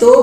2